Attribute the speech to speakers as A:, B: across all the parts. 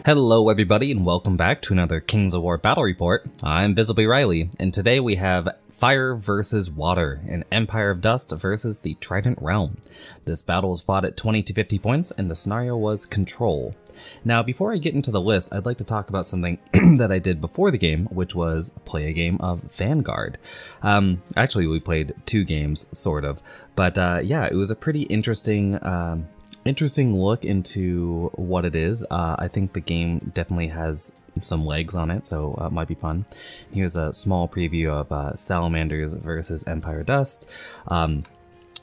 A: Hello everybody and welcome back to another Kings of War battle report. I'm Visibly Riley, and today we have Fire versus Water, an Empire of Dust versus the Trident Realm. This battle was fought at 20 to 50 points and the scenario was Control. Now before I get into the list, I'd like to talk about something that I did before the game, which was play a game of Vanguard. Actually we played two games, sort of, but yeah, it was a pretty interesting look into what it is. I think the game definitely has some legs on it, so it might be fun. Here's a small preview of Salamanders versus Empire Dust.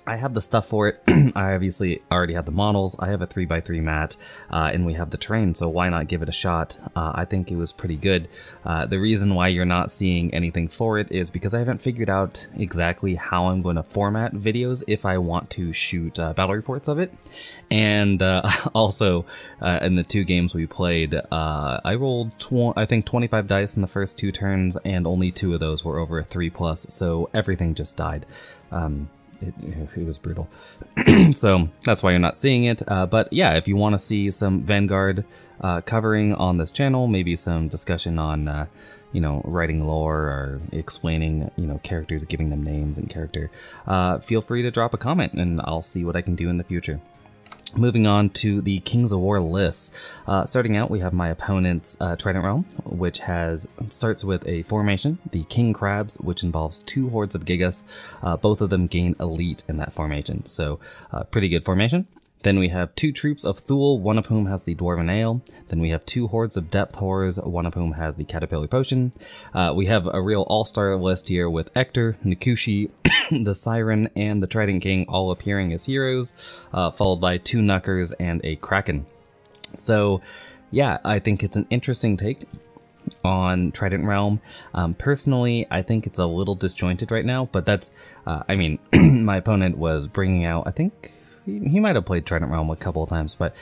A: I have the stuff for it. I obviously already have the models. I have a 3x3 mat, and we have the terrain, so why not give it a shot? I think it was pretty good. The reason why you're not seeing anything for it is because I haven't figured out exactly how I'm going to format videos if I want to shoot battle reports of it. And also, in the two games we played, I rolled I think 25 dice in the first two turns, and only 2 of those were over a 3+, so everything just died. It was brutal. So that's why you're not seeing it. But yeah, if you want to see some Vanguard covering on this channel, maybe some discussion on, you know, writing lore or explaining, you know, characters, giving them names and character, feel free to drop a comment and I'll see what I can do in the future. Moving on to the Kings of War list. Starting out, we have my opponent's Trident Realm, which starts with a formation, the King Crabs, which involves 2 hordes of Gigas. Both of them gain elite in that formation, so pretty good formation. Then we have 2 troops of Thule, one of whom has the Dwarven Ale. Then we have 2 hordes of Depth Horrors, one of whom has the Caterpillar Potion. We have a real all-star list here with Ector, Nikushi, the Siren, and the Trident King all appearing as heroes, followed by 2 Knuckers and a Kraken. So yeah, I think it's an interesting take on Trident Realm. Personally, I think it's a little disjointed right now, but that's, I mean, my opponent was bringing out, I think, he might have played Trident Realm a couple of times, but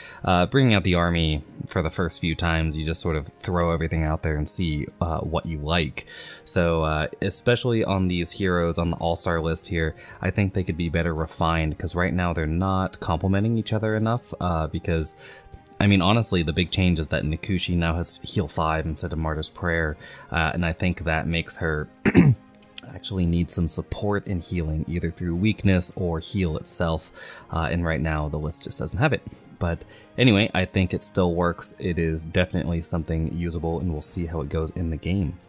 A: bringing out the army for the first few times, you just sort of throw everything out there and see what you like. So especially on these heroes on the all-star list here, I think they could be better refined, because right now they're not complementing each other enough, because I mean, honestly, the big change is that Nikushi now has heal 5 instead of Martyr's Prayer, and I think that makes her actually needs some support in healing, either through weakness or heal itself, and right now the list just doesn't have it. But anyway, I think it still works. It is definitely something usable, and we'll see how it goes in the game.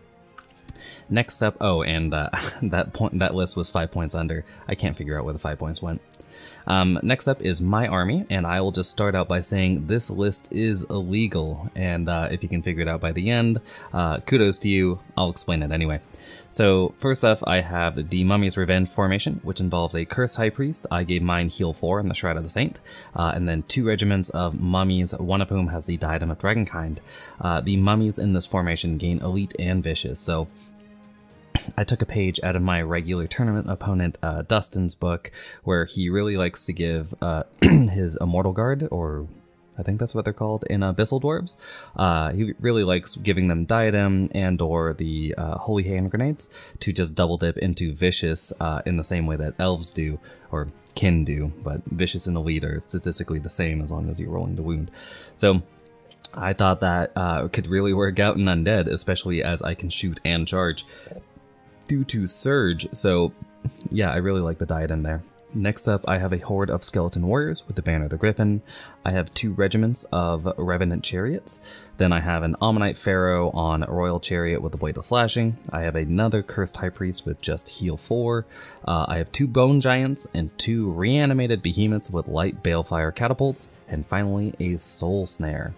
A: Next up, oh, and that list was 5 points under. I can't figure out where the 5 points went. Next up is my army, and I will just start out by saying this list is illegal, and if you can figure it out by the end, kudos to you. I'll explain it anyway. So first off, I have the Mummy's Revenge formation, which involves a Cursed High Priest. I gave mine heal 4 in the Shroud of the Saint, and then 2 regiments of mummies, one of whom has the Diadem of Dragonkind. The mummies in this formation gain Elite and Vicious, so I took a page out of my regular tournament opponent, Dustin's book, where he really likes to give his Immortal Guard, or I think that's what they're called in Abyssal Dwarves. He really likes giving them Diadem and or the Holy Hand Grenades to just double dip into Vicious in the same way that Elves do, or can do, but Vicious and Elite are statistically the same as long as you're rolling the wound. So I thought that could really work out in Undead, especially as I can shoot and charge due to Surge, so yeah, I really like the Diadem there. Next up, I have a horde of Skeleton Warriors with the Banner of the Griffin. I have 2 regiments of Revenant Chariots. Then I have an Ammonite Pharaoh on Royal Chariot with the Blade of Slashing. I have another Cursed High Priest with just heal 4. I have 2 Bone Giants and 2 Reanimated Behemoths with Light Balefire Catapults. And finally, a Soul Snare.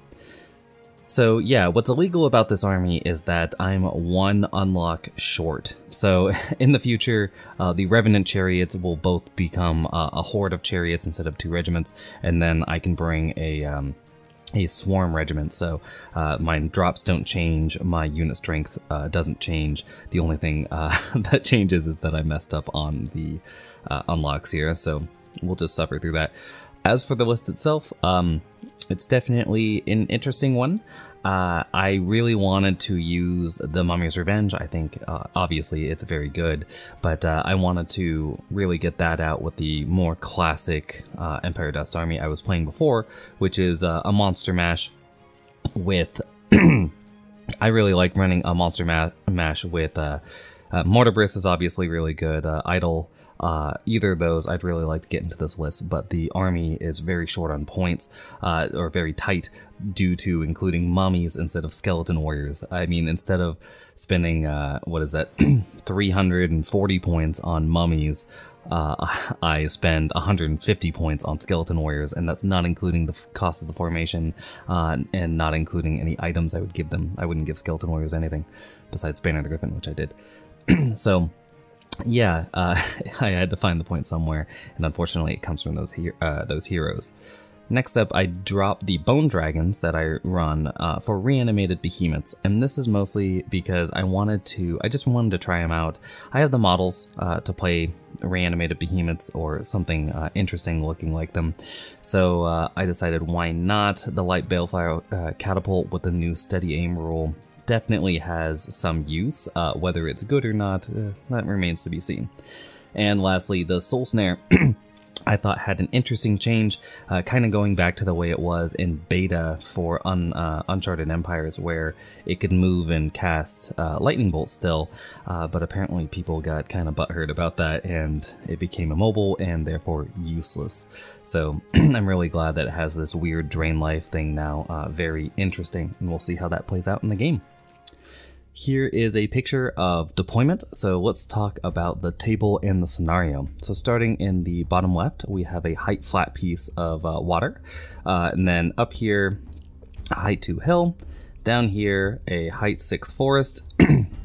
A: So yeah, what's illegal about this army is that I'm 1 unlock short. So in the future, the Revenant Chariots will both become a horde of chariots instead of 2 regiments, and then I can bring a swarm regiment, so my drops don't change, my unit strength doesn't change. The only thing that changes is that I messed up on the unlocks here, so we'll just suffer through that. As for the list itself, it's definitely an interesting one. I really wanted to use the Mummy's Revenge. I think obviously it's very good, but I wanted to really get that out with the more classic Empire Dust army I was playing before, which is a Monster Mash with I really like running a monster mash with Mortibris is obviously really good. Idle, either of those I'd really like to get into this list, but the army is very short on points, or very tight, due to including mummies instead of skeleton warriors. I mean, instead of spending, 340 points on mummies, I spend 150 points on skeleton warriors, and that's not including the cost of the formation, and not including any items I would give them. I wouldn't give skeleton warriors anything besides Banner the Griffin, which I did. So yeah, I had to find the point somewhere, and unfortunately it comes from those heroes. Next up, I dropped the Bone Dragons that I run for reanimated behemoths, and this is mostly because I just wanted to try them out. I have the models to play reanimated behemoths or something interesting looking like them, so I decided why not. The Light Balefire Catapult with the new steady aim rule definitely has some use. Whether it's good or not, that remains to be seen. And lastly, the Soul Snare I thought had an interesting change, kind of going back to the way it was in beta for Uncharted Empires, where it could move and cast lightning bolts still, but apparently people got kind of butthurt about that, and it became immobile and therefore useless. So I'm really glad that it has this weird drain life thing now. Very interesting, and we'll see how that plays out in the game. Here is a picture of deployment, so let's talk about the table and the scenario. So starting in the bottom left, we have a height flat piece of water, and then up here, a height 2 hill, down here, a height 6 forest,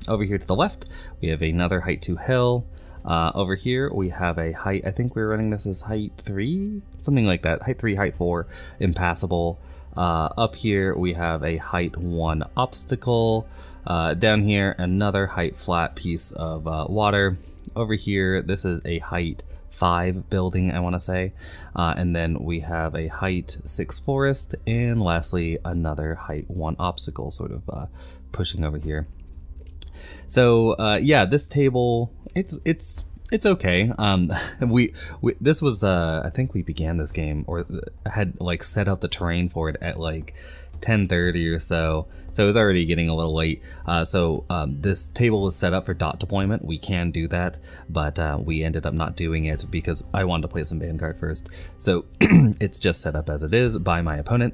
A: over here to the left, we have another height 2 hill, over here we have a height, I think we're running this as height 3, something like that, height 3, height 4, impassable. Up here we have a height 1 obstacle, down here another height flat piece of water, over here this is a height 5 building, I want to say, and then we have a height 6 forest, and lastly another height 1 obstacle sort of pushing over here. So yeah, this table, it's okay. This was I think we began this game, or had like set out the terrain for it at like 10:30 or so it was already getting a little late. So this table is set up for dot deployment. We can do that, but we ended up not doing it because I wanted to play some Vanguard first. So it's just set up as it is by my opponent.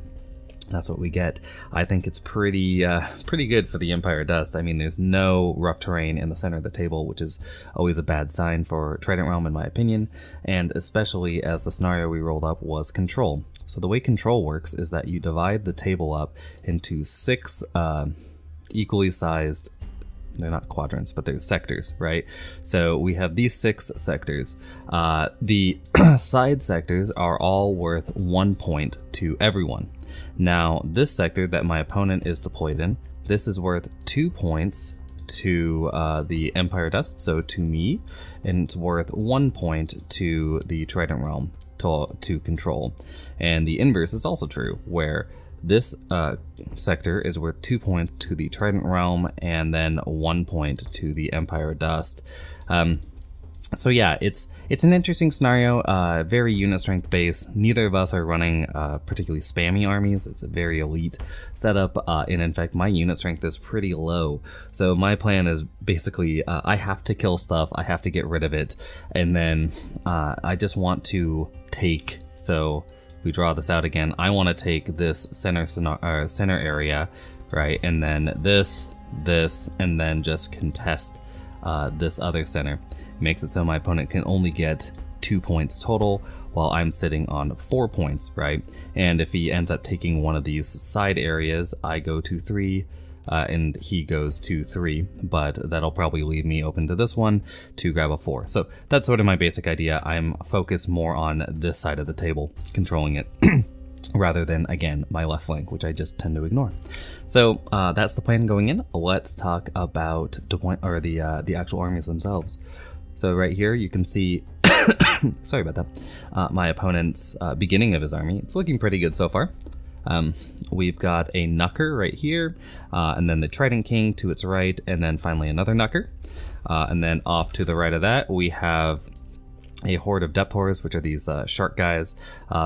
A: That's what we get. I think it's pretty good for the Empire Dust. I mean, there's no rough terrain in the center of the table, which is always a bad sign for Trident Realm in my opinion, and especially as the scenario we rolled up was control. So the way control works is that you divide the table up into 6 equally sized, they're not quadrants, but they're sectors, right? So we have these 6 sectors. The side sectors are all worth 1 point to everyone. Now, this sector that my opponent is deployed in, this is worth 2 points to the Empire Dust, so to me, and it's worth 1 point to the Trident Realm to control. And the inverse is also true, where this sector is worth 2 points to the Trident Realm and then 1 point to the Empire Dust. So yeah, it's an interesting scenario, very unit strength based. Neither of us are running particularly spammy armies. It's a very elite setup, and in fact my unit strength is pretty low. So my plan is basically I have to kill stuff, I have to get rid of it, and then I just want to take, so we draw this out again, I want to take this center area, right, and then this, and then just contest this other center. Makes it so my opponent can only get 2 points total while I'm sitting on 4 points, right? And if he ends up taking one of these side areas, I go to 3 and he goes to 3, but that'll probably leave me open to this one to grab a 4. So that's sort of my basic idea. I'm focused more on this side of the table, controlling it, rather than, again, my left flank, which I just tend to ignore. So that's the plan going in. Let's talk about the actual armies themselves. So right here you can see, sorry about that, my opponent's beginning of his army. It's looking pretty good so far. We've got a Knucker right here, and then the Trident King to its right, and then finally another Knucker. And then off to the right of that we have a horde of Depth Horrors, which are these shark guys.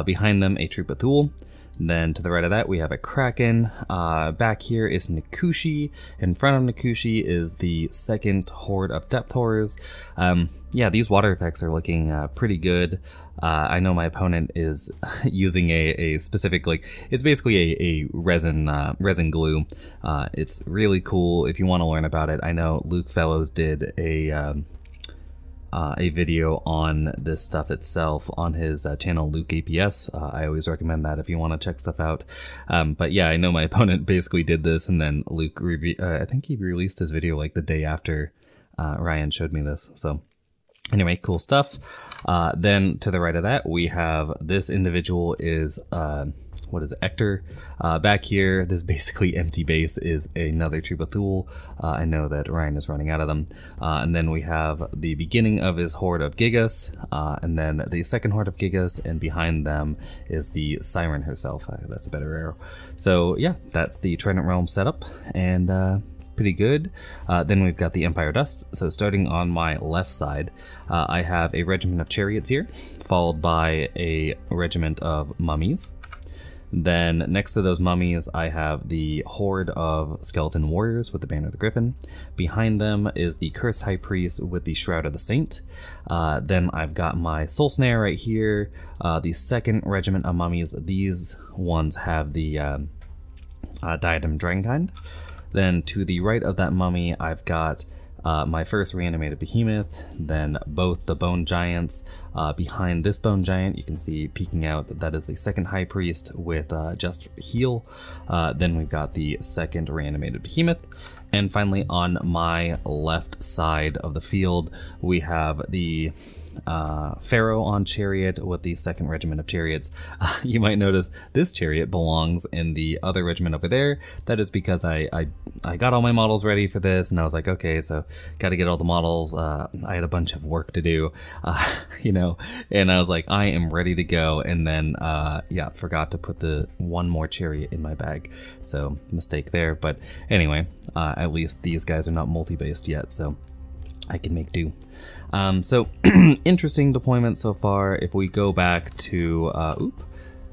A: Behind them a troop of Thule. Then to the right of that, we have a Kraken. Back here is Nikushi. In front of Nikushi is the second horde of depth horrors. Yeah, these water effects are looking pretty good. I know my opponent is using a specific, like, it's basically a resin glue. It's really cool if you want to learn about it. I know Luke Fellows did a video on this stuff itself on his channel, Luke APS. I always recommend that if you want to check stuff out. But yeah, I know my opponent basically did this, and then Luke, I think he released his video like the day after Ryan showed me this. So anyway, cool stuff. Then to the right of that, we have this individual is, what is it, Ector. Back here, this basically empty base is another Troubadour. I know that Ryan is running out of them. And then we have the beginning of his horde of Gigas, and then the second horde of Gigas, and behind them is the Siren herself. That's a better arrow. So yeah, that's the Trident Realm setup, and pretty good. Then we've got the Empire Dust. So starting on my left side, I have a regiment of chariots here, followed by a regiment of mummies. Then next to those mummies, I have the horde of skeleton warriors with the banner of the Griffin. Behind them is the cursed high priest with the shroud of the saint. Then I've got my soul snare right here, the second regiment of mummies. These ones have the diadem dragonkind. Then to the right of that mummy, I've got my first reanimated behemoth, then both the bone giants. Behind this bone giant, you can see peeking out that is the second high priest with just heal. Then we've got the second reanimated behemoth. And finally, on my left side of the field, we have the Pharaoh on chariot with the second regiment of chariots. You might notice this chariot belongs in the other regiment over there. That is because I got all my models ready for this, and I was like, okay, so got to get all the models. I had a bunch of work to do, you know, and I was like, I am ready to go. And then, yeah, forgot to put the one more chariot in my bag. So mistake there. But anyway, at least these guys are not multi-based yet, so I can make do. So interesting deployment so far. If we go back to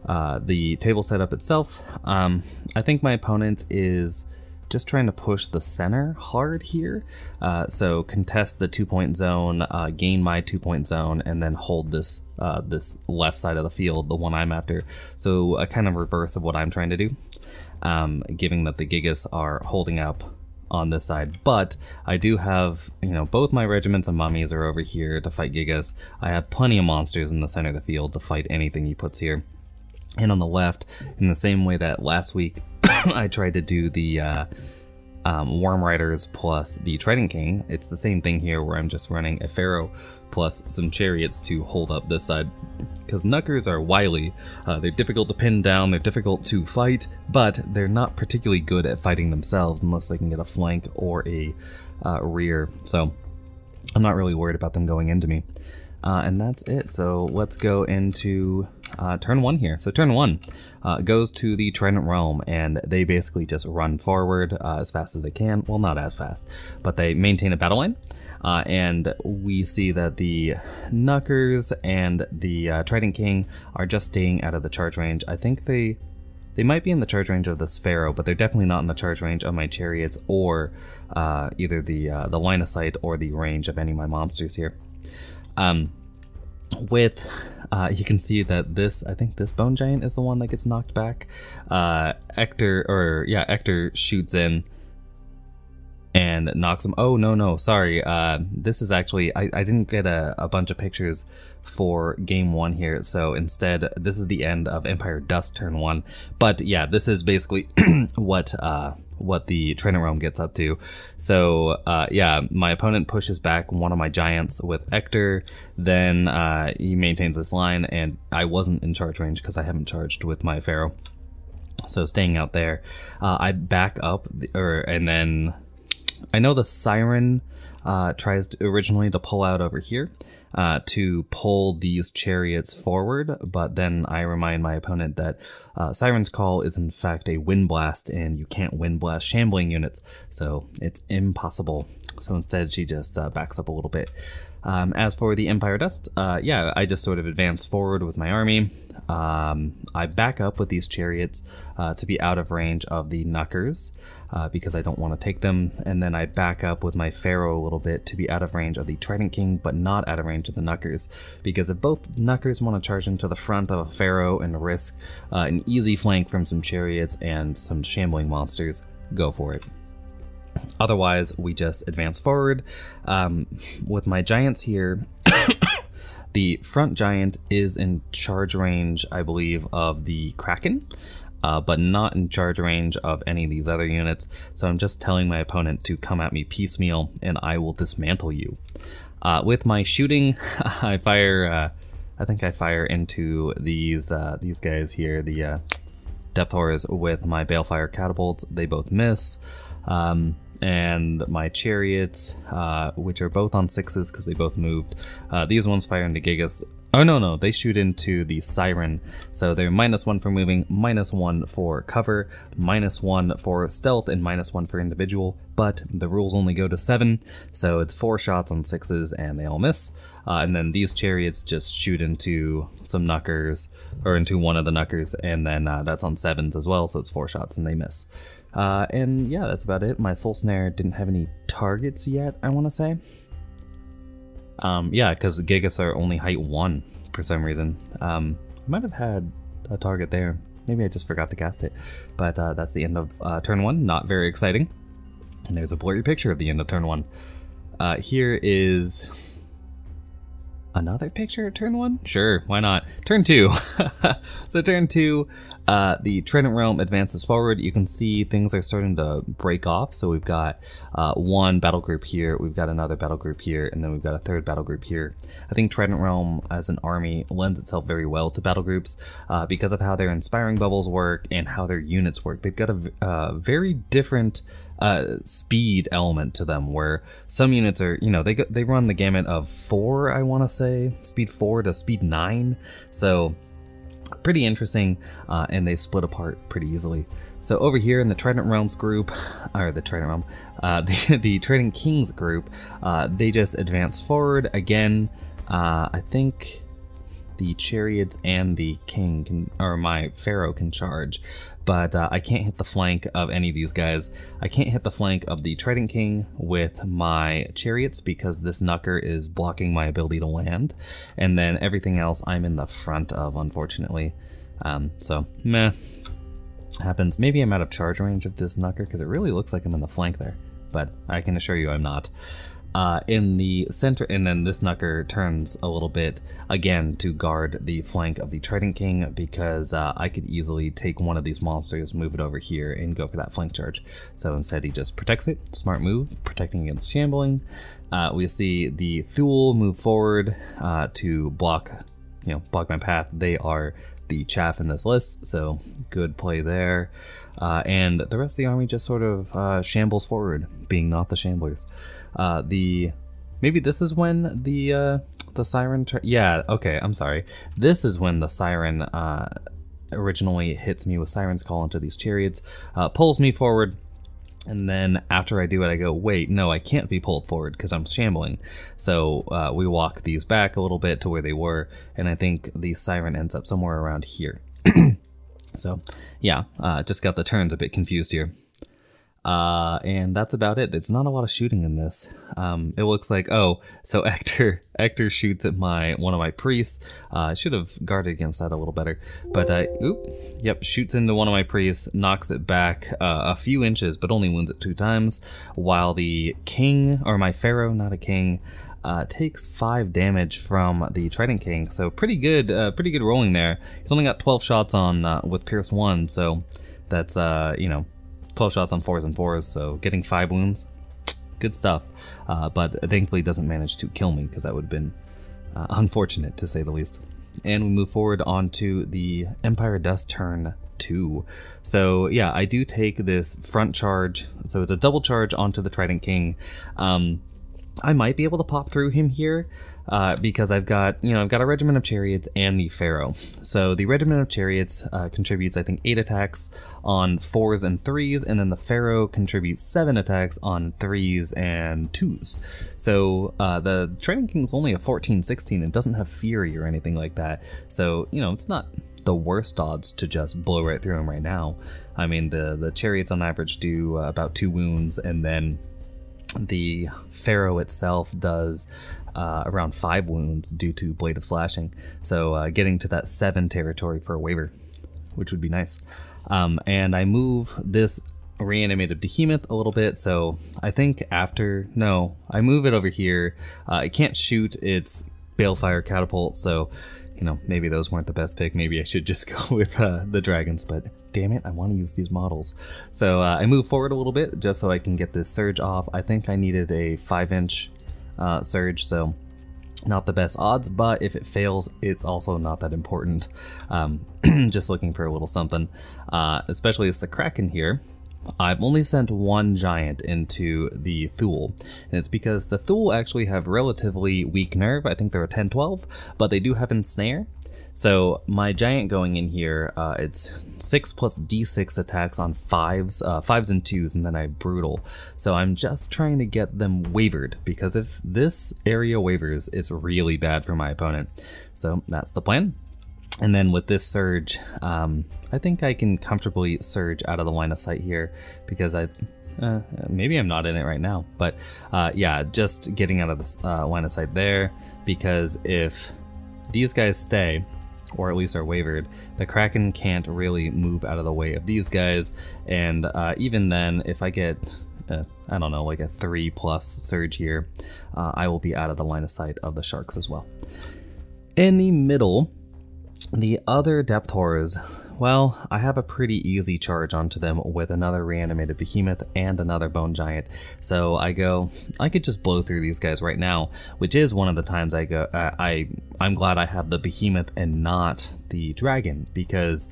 A: the table setup itself, I think my opponent is just trying to push the center hard here. So contest the 2-point zone, gain my 2-point zone, and then hold this this left side of the field, the one I'm after. So a kind of reverse of what I'm trying to do, given that the Gigas are holding up on this side. But I do have, you know, both my regiments of mummies are over here to fight Gigas. I have plenty of monsters in the center of the field to fight anything he puts here. And on the left, in the same way that last week I tried to do the Worm Riders plus the Trident King, it's the same thing here where I'm just running a Pharaoh plus some chariots to hold up this side. Because Knuckers are wily, they're difficult to pin down, they're difficult to fight, but they're not particularly good at fighting themselves unless they can get a flank or a rear. So I'm not really worried about them going into me. And that's it. So let's go into turn one here. So turn one goes to the Trident Realm, and they basically just run forward as fast as they can. Well, not as fast, but they maintain a battle line. And we see that the Knuckers and the Trident King are just staying out of the charge range. I think they might be in the charge range of the Pharaoh, but they're definitely not in the charge range of my chariots or either the line of sight or the range of any of my monsters here. You can see that I think this bone giant is the one that gets knocked back. Ector shoots in and knocks him. Oh, no, sorry. This is actually, I didn't get a bunch of pictures for game one here. So instead, this is the end of Empire Dust turn one. But yeah, this is basically what the Trident Realm gets up to. So yeah, my opponent pushes back one of my giants with Ector, then he maintains this line, and I wasn't in charge range because I haven't charged with my Pharaoh. So staying out there, I back up, and then I know the Siren tries originally to pull out over here to pull these chariots forward, but then I remind my opponent that Siren's Call is in fact a wind blast, and you can't wind blast shambling units, so it's impossible. So instead she just backs up a little bit. As for the Empire Dust, yeah, I just sort of advance forward with my army. I back up with these chariots to be out of range of the knuckers because I don't want to take them, and then I back up with my Pharaoh a little bit to be out of range of the Trident King, but not out of range of the knuckers, because if both knuckers want to charge into the front of a Pharaoh and risk an easy flank from some chariots and some shambling monsters, go for it. Otherwise, we just advance forward. With my giants here, the front giant is in charge range, I believe, of the Kraken, but not in charge range of any of these other units. So I'm just telling my opponent to come at me piecemeal, and I will dismantle you. With my shooting, I fire. I think I fire into these guys here, the Depth Horrors, with my Balefire catapults. They both miss. And my chariots, which are both on 6s because they both moved. These ones fire into Gigas. Oh, no, they shoot into the Siren. So they're -1 for moving, -1 for cover, -1 for stealth, and -1 for individual. But the rules only go to 7, so it's 4 shots on 6s and they all miss. And then these chariots just shoot into some knuckers, or into one of the knuckers, and then that's on 7s as well, so it's 4 shots and they miss. And yeah, that's about it. My Soul Snare didn't have any targets yet, I want to say. Yeah, because Gigas are only height 1 for some reason. I might have had a target there. Maybe I just forgot to cast it. But that's the end of turn 1. Not very exciting. And there's a blurry picture of the end of turn 1. Here is another picture of turn 1? Sure, why not? Turn 2. So turn 2, the Trident Realm advances forward. You can see things are starting to break off. So we've got one battle group here, we've got another battle group here, and then we've got a third battle group here. I think Trident Realm as an army lends itself very well to battle groups because of how their inspiring bubbles work and how their units work. They've got a very different speed element to them, where some units are, you know, they run the gamut of 4, I want to say, speed 4 to speed 9, so pretty interesting, and they split apart pretty easily. So over here in the Trident Realms group, or the Trident Realm, the Trident Kings group, they just advance forward again. I think the chariots and the king can, or my Pharaoh can charge, but I can't hit the flank of any of these guys. I can't hit the flank of the Trident King with my chariots because this knucker is blocking my ability to land, and then everything else I'm in the front of, unfortunately. So meh, happens. Maybe I'm out of charge range of this knucker because it really looks like I'm in the flank there, but I can assure you I'm not. In the center, and then this knucker turns a little bit again to guard the flank of the Trident King because I could easily take one of these monsters, move it over here, and go for that flank charge. So instead he just protects it. Smart move, protecting against shambling. We see the Thule move forward to block, block my path. They are the chaff in this list, so good play there. And the rest of the army just sort of shambles forward, being not the shamblers. Maybe this is when the siren. Yeah, okay, I'm sorry. This is when the siren originally hits me with Siren's Call into these chariots, pulls me forward. And then after I do it, I go, wait, no, I can't be pulled forward because I'm shambling. So we walk these back a little bit to where they were, and I think the siren ends up somewhere around here. So yeah, just got the turns a bit confused here. And that's about it. There's not a lot of shooting in this. It looks like, oh, so Hector shoots at one of my priests. I should have guarded against that a little better, but shoots into one of my priests, knocks it back a few inches, but only wounds it 2 times, while the king, or my Pharaoh, not a king, takes 5 damage from the Trident King. So pretty good rolling there. He's only got 12 shots on with Pierce 1, so that's 12 shots on 4s and 4s, so getting 5 wounds, good stuff. But thankfully doesn't manage to kill me, because that would have been unfortunate, to say the least. And we move forward onto the Empire of Dust turn 2. So yeah, I do take this front charge, so it's a double charge onto the Trident King. I might be able to pop through him here because I've got a regiment of chariots and the Pharaoh. So the regiment of chariots contributes, I think, 8 attacks on 4s and 3s, and then the Pharaoh contributes 7 attacks on 3s and 2s. So the Trident King's only a 14-16 and doesn't have Fury or anything like that. So it's not the worst odds to just blow right through him right now. I mean, the chariots on average do about 2 wounds, and then the Pharaoh itself does around 5 wounds due to Blade of Slashing. So getting to that 7 territory for a waiver, which would be nice. And I move this reanimated behemoth a little bit, so I think I move it over here. It can't shoot its Balefire catapult, so you know, maybe those weren't the best pick. Maybe I should just go with the dragons, but damn it, I want to use these models. So I move forward a little bit just so I can get this surge off. I think I needed a 5-inch surge, so not the best odds, but if it fails, it's also not that important. Just looking for a little something, especially as the Kraken here. I've only sent 1 giant into the Thule, and it's because the Thule actually have relatively weak nerve. I think they're a 10-12, but they do have ensnare. So my giant going in here, it's 6 plus d6 attacks on 5s and 2s, and then I brutal. So I'm just trying to get them wavered, because if this area wavers, it's really bad for my opponent. So that's the plan. And then with this surge, I think I can comfortably surge out of the line of sight here, because maybe I'm not in it right now, but yeah, just getting out of the line of sight there, because if these guys stay, or at least are wavered, the Kraken can't really move out of the way of these guys, and even then, if I get I don't know, like a 3+ surge here, I will be out of the line of sight of the sharks as well. In the middle, the other depth horrors, well, I have a pretty easy charge onto them with another reanimated behemoth and another bone giant. So I could just blow through these guys right now, which is one of the times I go, I'm glad I have the behemoth and not the dragon, because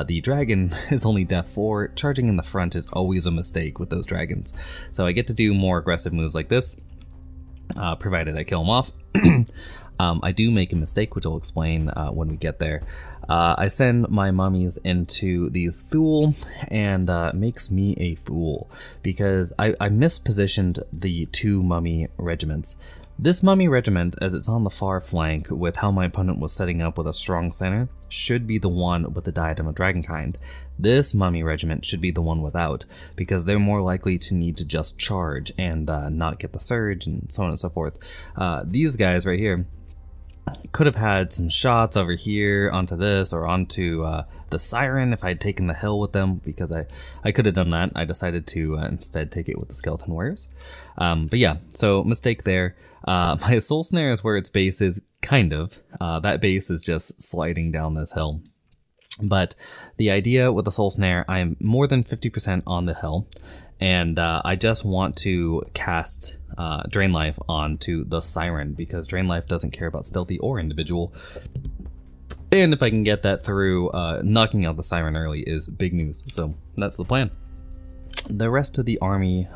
A: the dragon is only def 4. Charging in the front is always a mistake with those dragons. So I get to do more aggressive moves like this, provided I kill them off. I do make a mistake, which I'll explain when we get there. I send my mummies into these Thule, and makes me a fool, because I mispositioned the 2 mummy regiments. This mummy regiment, as it's on the far flank with how my opponent was setting up with a strong center, should be the one with the Diadem of Dragonkind. This mummy regiment should be the one without, because they're more likely to need to just charge and not get the surge and so on and so forth. These guys right here could have had some shots over here onto this, or onto the Siren if I had taken the hill with them, because I could have done that. I decided to instead take it with the Skeleton Warriors. But yeah, so mistake there. My Soul Snare is where its base is, kind of. That base is just sliding down this hill. But the idea with the Soul Snare, I'm more than 50% on the hill, and I just want to cast Drain Life onto the Siren, because Drain Life doesn't care about stealthy or individual. And if I can get that through, knocking out the Siren early is big news. So that's the plan. The rest of the army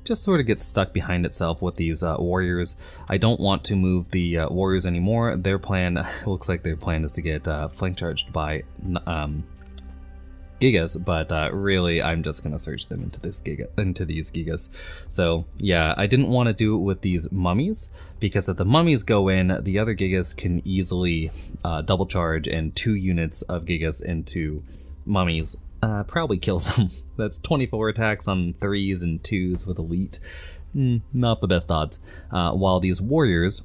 A: just sort of gets stuck behind itself with these warriors. I don't want to move the warriors anymore. Their plan, looks like their plan is to get flank charged by Gigas, but really I'm just gonna search them into these Gigas. So yeah, I didn't want to do it with these mummies, because if the mummies go in, the other Gigas can easily double charge, and 2 units of Gigas into mummies probably kills them. That's 24 attacks on 3s and 2s with elite. Not the best odds. While these warriors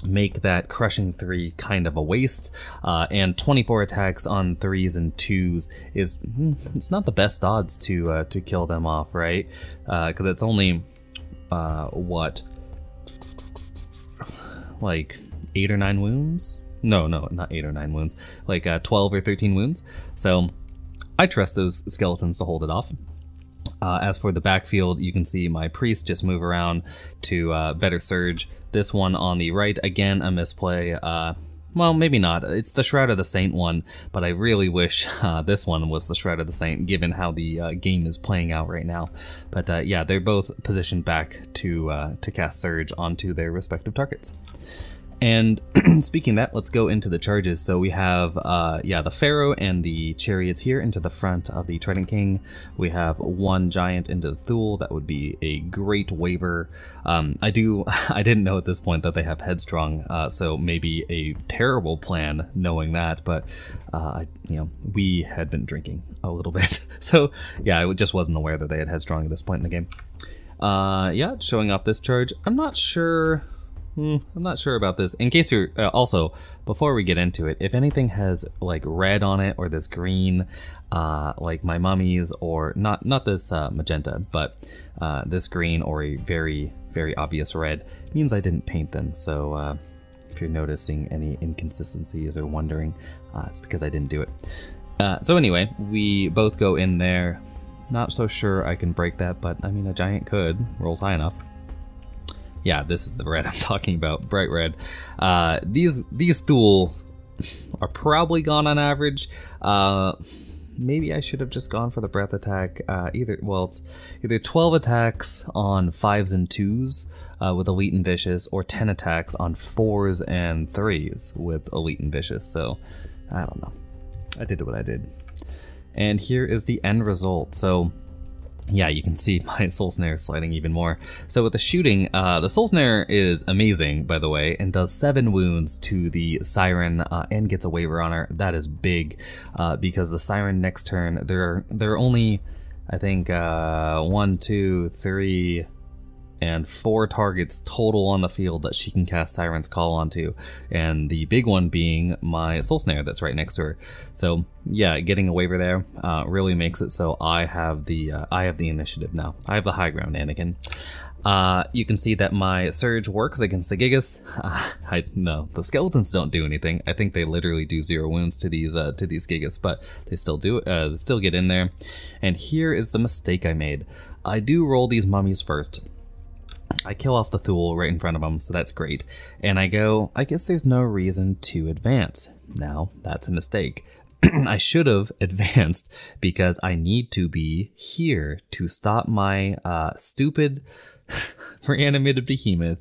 A: make that crushing 3 kind of a waste, and 24 attacks on 3s and 2s is, it's not the best odds to kill them off, right? Because it's only what, like 8 or 9 wounds? No, not 8 or 9 wounds, like 12 or 13 wounds. So I trust those skeletons to hold it off. As for the backfield, you can see my priest just move around to better surge. This one on the right, again, a misplay. Well, maybe not. It's the Shroud of the Saint one, but I really wish this one was the Shroud of the Saint, given how the game is playing out right now. But yeah, they're both positioned back to cast surge onto their respective targets. And speaking of that, let's go into the charges. So we have, the Pharaoh and the chariots here into the front of the Trident King. We have one giant into the Thule. That would be a great waiver. I didn't know at this point that they have Headstrong, so maybe a terrible plan knowing that, but, we had been drinking a little bit. So yeah, I just wasn't aware that they had Headstrong at this point in the game. Showing off this charge. I'm not sure about this. In case you're also, before we get into it, if anything has like red on it or this green, like my mummies, or not this magenta, but this green or a very, very obvious red, means I didn't paint them. So if you're noticing any inconsistencies or wondering, it's because I didn't do it. So anyway, we both go in there. Not so sure I can break that, but I mean, a giant could. Rolls high enough. Yeah, this is the red I'm talking about, bright red. These Thule are probably gone on average. Maybe I should have just gone for the breath attack. It's either 12 attacks on 5s and 2s with Elite and Vicious, or 10 attacks on 4s and 3s with Elite and Vicious. So I don't know. I did what I did. And here is the end result. So yeah, you can see my Soul Snare sliding even more. So with the shooting, the Soul Snare is amazing, by the way, and does 7 wounds to the Siren and gets a waiver on her. That is big, because the Siren next turn, there are only, I think, 1, 2, 3, and 4 targets total on the field that she can cast Siren's Call onto, and the big one being my Soul Snare that's right next to her. So yeah, getting a waiver there really makes it so I have the initiative now. I have the high ground, Anakin. You can see that my Surge works against the Gigas. No, the skeletons don't do anything. I think they literally do 0 wounds to these Gigas, but they still do they still get in there. And here is the mistake I made. I do roll these mummies first. I kill off the Thule right in front of them, so that's great. And I go, I guess there's no reason to advance. Now, that's a mistake. I should have advanced because I need to be here to stop my stupid reanimated behemoth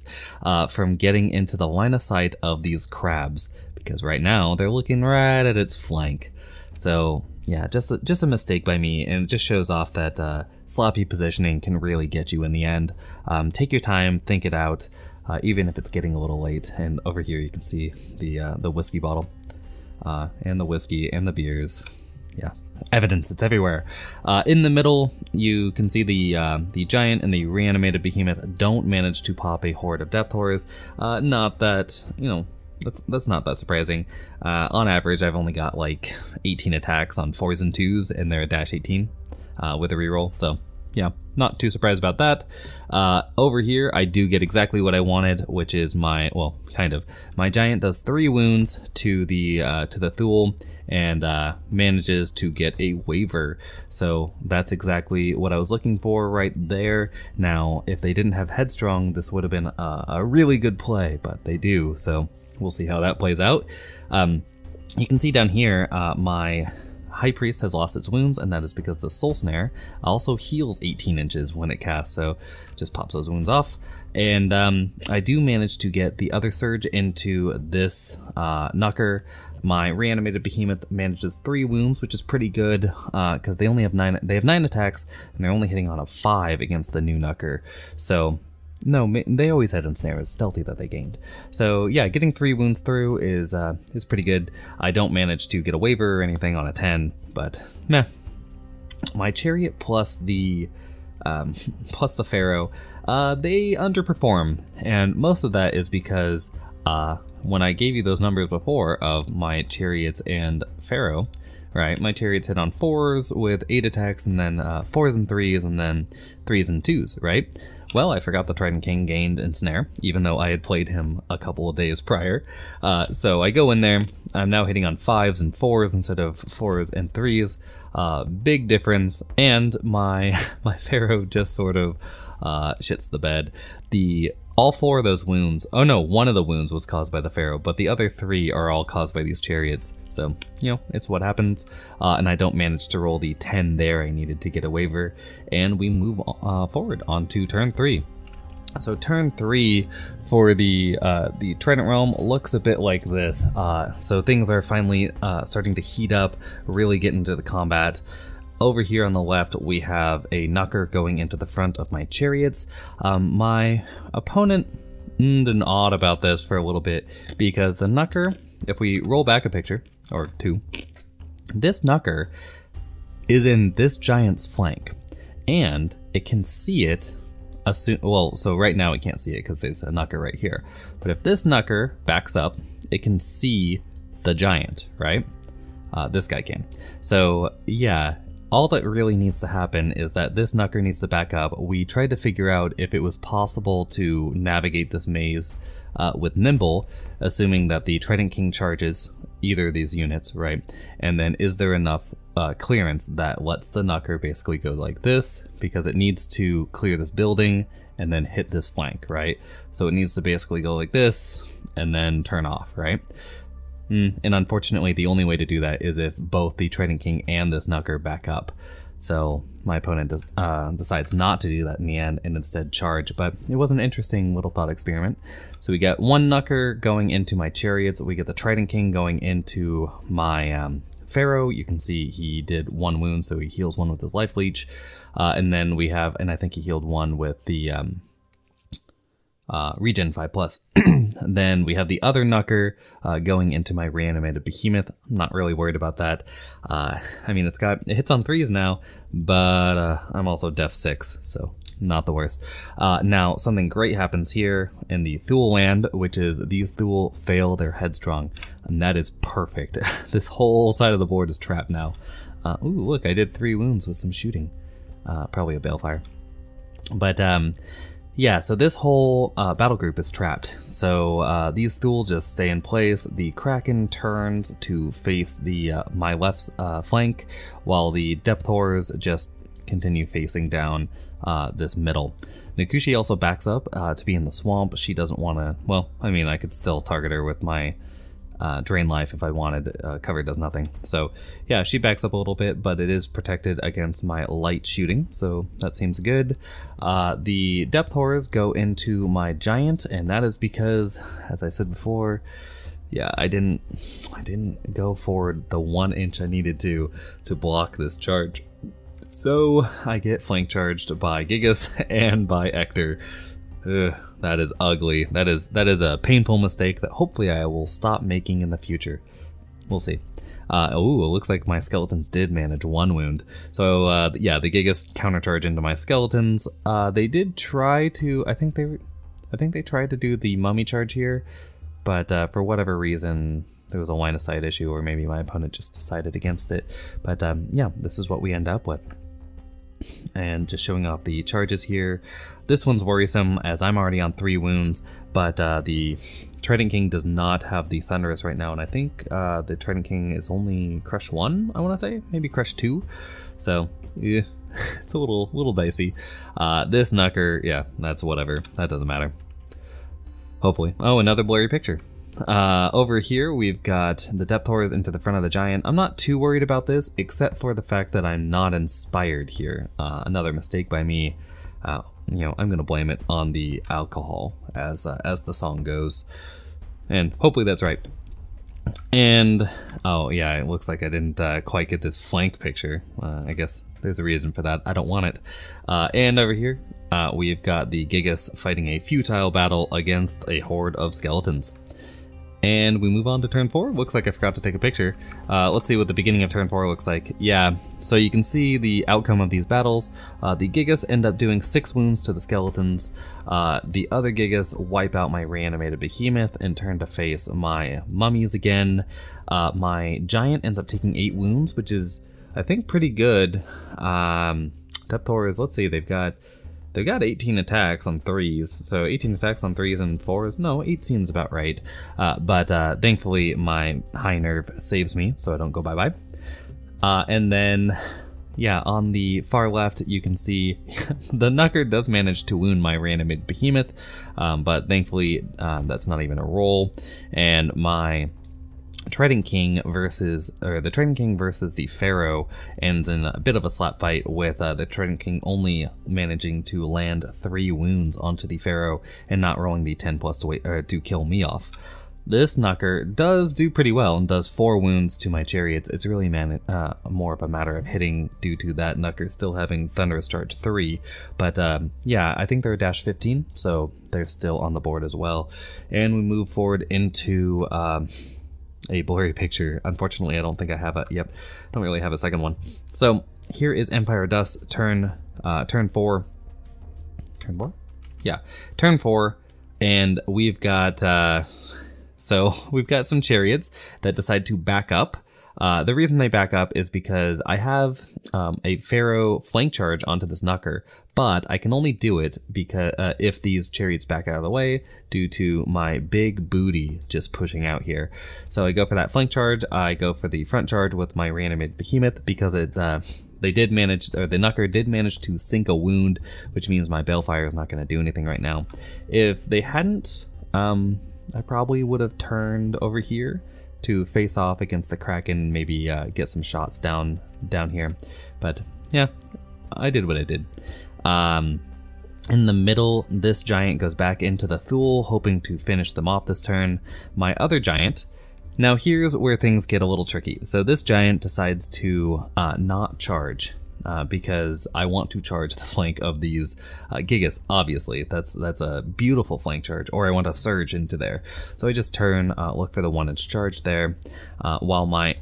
A: from getting into the line of sight of these crabs, because right now they're looking right at its flank. So yeah, just a mistake by me, and it just shows off that sloppy positioning can really get you in the end. Take your time, think it out, even if it's getting a little late. And over here you can see the whiskey bottle, and the whiskey and the beers. Yeah, evidence, it's everywhere. In the middle, you can see the giant and the reanimated behemoth don't manage to pop a horde of depth horrors. Not that, that's not that surprising. On average, I've only got like 18 attacks on 4s and 2s, and they're a dash 18 with a reroll. So yeah, not too surprised about that. Over here, I do get exactly what I wanted, which is my giant does 3 wounds to the Thule, and manages to get a waiver. So that's exactly what I was looking for right there. Now, if they didn't have Headstrong, this would have been a really good play, but they do. So we'll see how that plays out. You can see down here, my High Priest has lost its wounds, and that is because the Soul Snare also heals 18 inches when it casts, so just pops those wounds off. And I do manage to get the other Surge into this Knucker. My reanimated behemoth manages 3 wounds, which is pretty good, because they only have 9. They have 9 attacks, and they're only hitting on a 5 against the new Knucker. So no, they always had ensnares, stealthy that they gained. So yeah, getting 3 wounds through is pretty good. I don't manage to get a waiver or anything on a 10, but meh. My chariot plus the Pharaoh, they underperform, and most of that is because when I gave you those numbers before of my chariots and Pharaoh, right, my chariots hit on 4s with 8 attacks, and then 4s and 3s, and then 3s and 2s, right? Well, I forgot the Trident King gained Ensnare, even though I had played him a couple of days prior. So I go in there, I'm now hitting on 5s and 4s instead of 4s and 3s. Big difference, and my Pharaoh just sort of shits the bed. All 4 of those wounds, oh no, 1 of the wounds was caused by the Pharaoh, but the other 3 are all caused by these chariots. So, it's what happens. And I don't manage to roll the 10 there I needed to get a waiver. And we move forward onto turn 3. So turn 3 for the Trident Realm looks a bit like this. So things are finally starting to heat up, really get into the combat. Over here on the left, we have a Knucker going into the front of my chariots. My opponent and odd about this for a little bit, because the Knucker, if we roll back a picture, or two, this Knucker is in this giant's flank, and it can see it. Well, so right now it can't see it because there's a Knucker right here. But if this Knucker backs up, it can see the giant, right? This guy can. So yeah, all that really needs to happen is that this Knucker needs to back up. We tried to figure out if it was possible to navigate this maze with Nimble, assuming that the Trident King charges either of these units, right? And then is there enough clearance that lets the Knucker basically go like this, because it needs to clear this building and then hit this flank, right? So it needs to basically go like this and then turn off, right? And unfortunately, the only way to do that is if both the Trident King and this Knucker back up. So my opponent decides not to do that in the end and instead charge, but it was an interesting little thought experiment. So we get one Knucker going into my chariots, we get the Trident King going into my Pharaoh. You can see he did 1 wound, so he heals 1 with his life leech. And then we have, and I think he healed 1 with the regen 5+. Then we have the other Knucker going into my reanimated behemoth. I'm not really worried about that. I mean, it hits on 3s now, but I'm also def 6, so not the worst. Now, something great happens here in the Thule land, which is these Thule fail their headstrong, and that is perfect. This whole side of the board is trapped now. Ooh, look, I did 3 wounds with some shooting. Probably a balefire. But yeah, so this whole battle group is trapped. So these Thule just stay in place. The Kraken turns to face the my left flank, while the Depth Horrors just continue facing down this middle. Nakushi also backs up to be in the swamp. She doesn't want to, well, I mean, I could still target her with my drain life if I wanted. Cover does nothing. So yeah, she backs up a little bit, but it is protected against my light shooting, so that seems good. The Depth Horrors go into my giant, and that is because, as I said before, yeah, I didn't go forward the 1 inch I needed to block this charge. So I get flank charged by Gigas and by Ector. Ugh, that is ugly. That is a painful mistake that hopefully I will stop making in the future. We'll see. Ooh, it looks like my skeletons did manage 1 wound. So yeah, the Gigas countercharge into my skeletons. They did try to. I think they tried to do the mummy charge here, but for whatever reason there was a line of sight issue, or maybe my opponent just decided against it. But yeah, this is what we end up with. And just showing off the charges here. This one's worrisome as I'm already on 3 wounds, but the Trident King does not have the Thunderous right now, and I think the Trident King is only Crush 1, I want to say, maybe Crush 2. So yeah, it's a little dicey. This Knucker, yeah, that's whatever. That doesn't matter. Hopefully. Oh, another blurry picture. Over here we've got the Depth Horrors into the front of the giant. I'm not too worried about this, except for the fact that I'm not inspired here. Another mistake by me. You know, I'm gonna blame it on the alcohol, as the song goes, and hopefully that's right. And oh yeah, it looks like I didn't quite get this flank picture. I guess there's a reason for that. I don't want it. And over here we've got the Gigas fighting a futile battle against a horde of skeletons. And we move on to turn 4. Looks like I forgot to take a picture. Let's see what the beginning of turn 4 looks like. Yeah, so you can see the outcome of these battles. The Gigas end up doing 6 wounds to the skeletons. The other Gigas wipe out my reanimated behemoth and turn to face my mummies again. My giant ends up taking 8 wounds, which is, I think, pretty good. Depth Horrors, let's see, they've got 18 attacks on 3s, so 18 attacks on 3s and 4s, no, 8 seems about right. But thankfully my high nerve saves me, so I don't go bye-bye. And then, yeah, on the far left you can see the Knucker does manage to wound my reanimated behemoth, but thankfully that's not even a roll. And my Trident King versus, or the Trident King versus the Pharaoh ends in a bit of a slap fight with the Trident King only managing to land 3 wounds onto the Pharaoh and not rolling the 10+ to kill me off. This Knucker does do pretty well and does 4 wounds to my chariots. It's really more of a matter of hitting due to that Knucker still having Thunderous Charge 3. But yeah, I think they're dash 15, so they're still on the board as well. And we move forward into a blurry picture. Unfortunately, I don't think I have a, yep, don't really have a second one. So here is Empire of Dust, turn 4. Turn 4? Yeah, turn 4, and we've got... So we've got some chariots that decide to back up. The reason they back up is because I have a Pharaoh flank charge onto this Knucker, but I can only do it because if these chariots back out of the way due to my big booty just pushing out here. So I go for that flank charge. I go for the front charge with my reanimated behemoth because it they did manage, or the Knucker did manage to sink a wound, which means my Balefire is not going to do anything right now. If they hadn't, I probably would have turned over here to face off against the Kraken, maybe get some shots down here. But yeah, I did what I did. In the middle, this giant goes back into the Thule, hoping to finish them off this turn. My other giant, now here's where things get a little tricky. So this giant decides to not charge. Because I want to charge the flank of these Gigas, obviously. That's a beautiful flank charge, or I want to surge into there. So I just turn, look for the 1-inch charge there, while my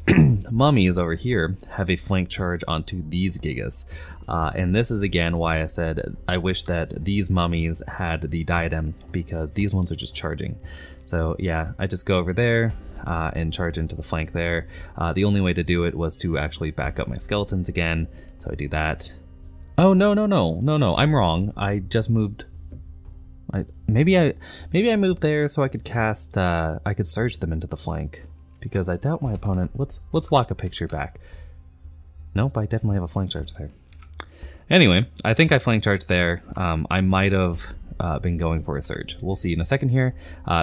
A: mummies over here have a flank charge onto these Gigas. And this is again why I said I wish that these mummies had the diadem, because these ones are just charging. So yeah, I just go over there, and charge into the flank there. The only way to do it was to actually back up my skeletons again, so I do that. Oh, no, I'm wrong. I just moved. Maybe I moved there so I could cast, I could surge them into the flank, because I doubt my opponent. Let's walk a picture back. Nope, I definitely have a flank charge there. Anyway, I think I flank charged there. I might have been going for a surge. We'll see in a second here.